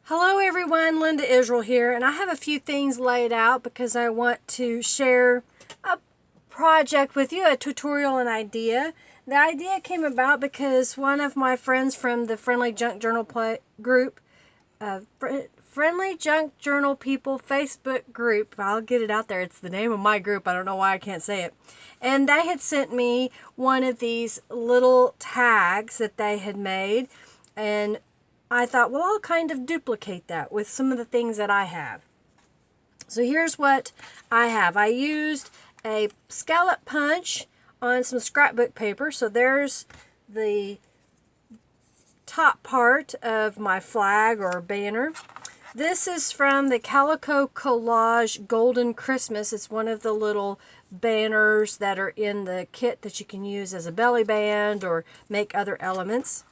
Hello everyone, Linda Israel here, and I have a few things laid out because I want to share a project with you, a tutorial and idea. The idea came about because one of my friends from the Friendly Junk Journal group, Friendly Junk Journal People Facebook group, I'll get it out there, it's the name of my group, I don't know why I can't say it, and they had sent me one of these little tags that they had made, and I thought, well, I'll kind of duplicate that with some of the things that I have. So here's what I have. I used a scallop punch on some scrapbook paper. So there's the top part of my flag or banner. This is from the Calico Collage Golden Christmas. It's one of the little banners that are in the kit that you can use as a belly band or make other elements.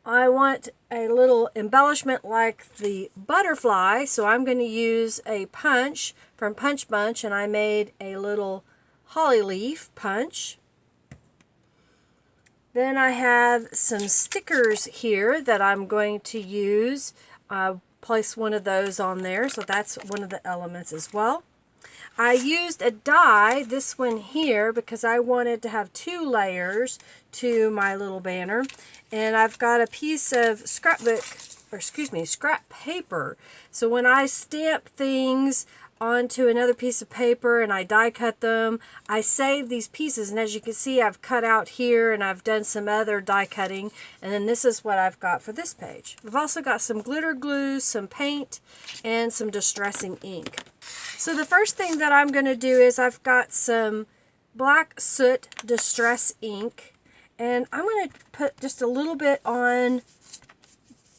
I want a little embellishment like the butterfly, so I'm going to use a punch from Punch Bunch, and I made a little holly leaf punch. Then I have some stickers here that I'm going to use. I'll place one of those on there, so that's one of the elements as well. I used a die, this one here, because I wanted to have two layers to my little banner. And I've got a piece of scrap paper. So when I stamp things onto another piece of paper and I die cut them, I save these pieces. And as you can see, I've cut out here and I've done some other die cutting. And then this is what I've got for this page. I've also got some glitter glue, some paint, and some distressing ink. So the first thing that I'm going to do is I've got some black soot distress ink, and I'm going to put just a little bit on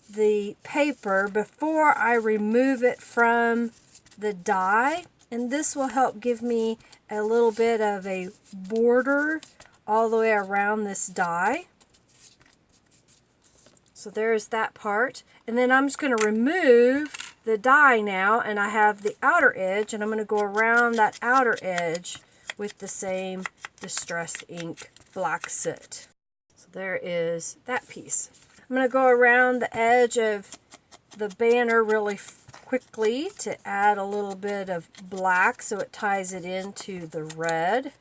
the paper before I remove it from the die, and this will help give me a little bit of a border all the way around this die. So there's that part, and then I'm just going to remove the die now, and I have the outer edge, and I'm going to go around that outer edge with the same distressed ink black soot. So there is that piece. I'm going to go around the edge of the banner really quickly to add a little bit of black so it ties it into the red.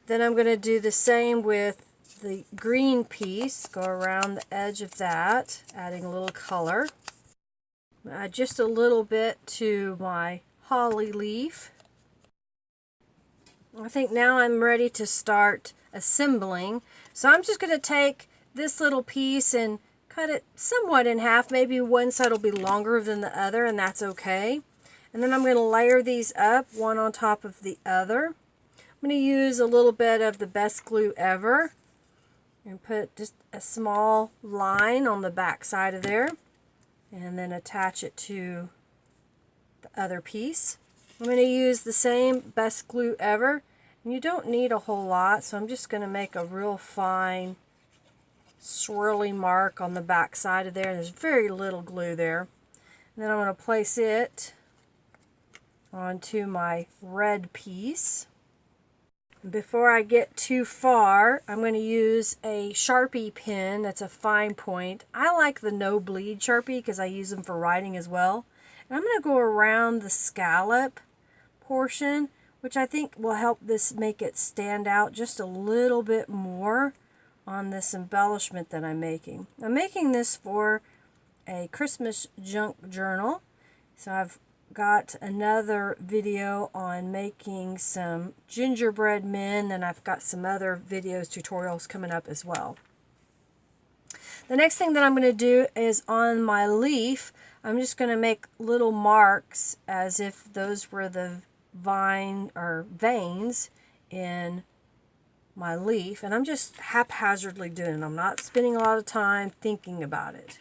Then I'm going to do the same with the green piece, go around the edge of that, adding a little color. Add just a little bit to my holly leaf. I think now I'm ready to start assembling. So I'm just going to take this little piece and cut it somewhat in half. Maybe one side will be longer than the other, and that's okay. And then I'm going to layer these up, one on top of the other. I'm going to use a little bit of the Best Glue Ever and put just a small line on the back side of there, and then attach it to the other piece. I'm going to use the same Best Glue Ever, and you don't need a whole lot, so I'm just going to make a real fine swirly mark on the back side of there. There's very little glue there. And then I'm going to place it onto my red piece. Before I get too far, I'm going to use a Sharpie pen that's a fine point. I like the no bleed Sharpie because I use them for writing as well. And I'm going to go around the scallop portion, which I think will help this make it stand out just a little bit more on this embellishment that I'm making. I'm making this for a Christmas junk journal. So I've got another video on making some gingerbread men, and I've got some other videos, tutorials coming up as well. The next thing that I'm going to do is on my leaf, I'm just going to make little marks as if those were the vine or veins in my leaf, and I'm just haphazardly doing it. I'm not spending a lot of time thinking about it.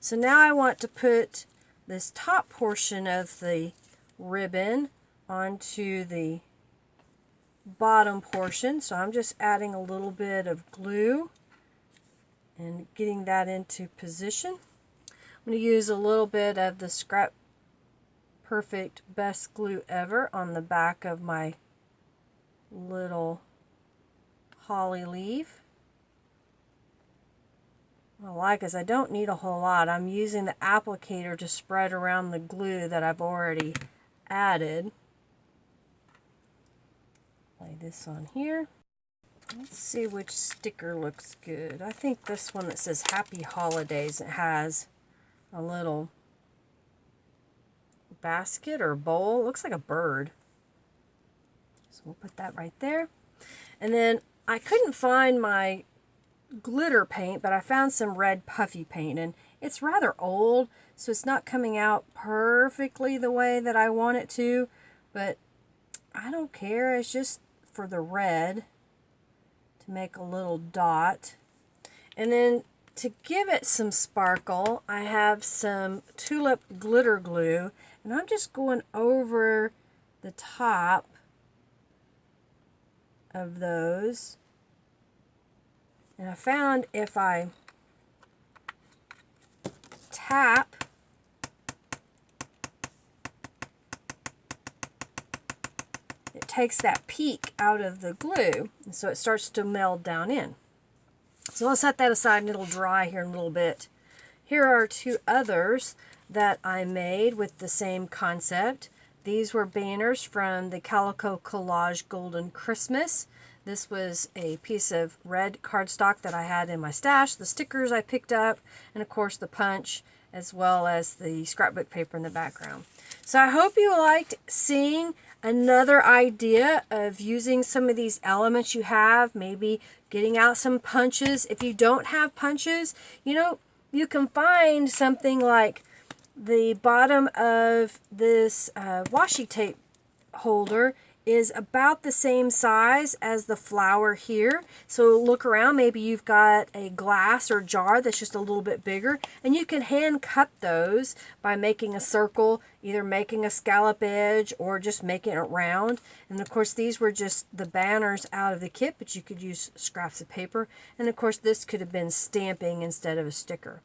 So now I want to put this top portion of the ribbon onto the bottom portion. So I'm just adding a little bit of glue and getting that into position. I'm going to use a little bit of the ScraPerfect Best Glue Ever on the back of my little holly leaf. What I like is I don't need a whole lot. I'm using the applicator to spread around the glue that I've already added. Lay this on here. Let's see which sticker looks good. I think this one that says Happy Holidays, it has a little basket or bowl. It looks like a bird. So we'll put that right there. And then I couldn't find my glitter paint, but I found some red puffy paint, and it's rather old, so it's not coming out perfectly the way that I want it to, but I don't care. It's just for the red to make a little dot. And then to give it some sparkle, I have some tulip glitter glue, and I'm just going over the top of those. And I found if I tap, it takes that peak out of the glue, and so it starts to meld down in. So I'll set that aside and it'll dry here in a little bit. Here are two others that I made with the same concept. These were banners from the Calico Collage Golden Christmas. This was a piece of red cardstock that I had in my stash, the stickers I picked up, and of course the punch, as well as the scrapbook paper in the background. So I hope you liked seeing another idea of using some of these elements you have, maybe getting out some punches. If you don't have punches, you know, you can find something like the bottom of this washi tape holder is about the same size as the flower here. So look around, maybe you've got a glass or jar that's just a little bit bigger, and you can hand cut those by making a circle, either making a scallop edge or just making it round. And of course these were just the banners out of the kit, but you could use scraps of paper. And of course this could have been stamping instead of a sticker.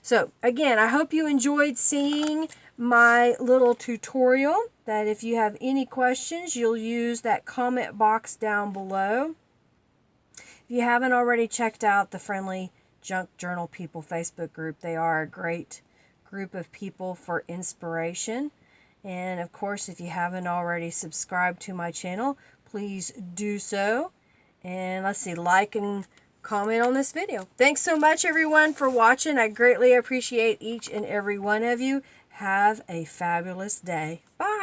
So again, I hope you enjoyed seeing my little tutorial. That if you have any questions, you'll use that comment box down below. If you haven't already checked out the Friendly Junk Journal People Facebook group, they are a great group of people for inspiration. And of course, if you haven't already subscribed to my channel, please do so. And let's see, like and comment on this video. Thanks so much everyone for watching. I greatly appreciate each and every one of you. Have a fabulous day. Bye.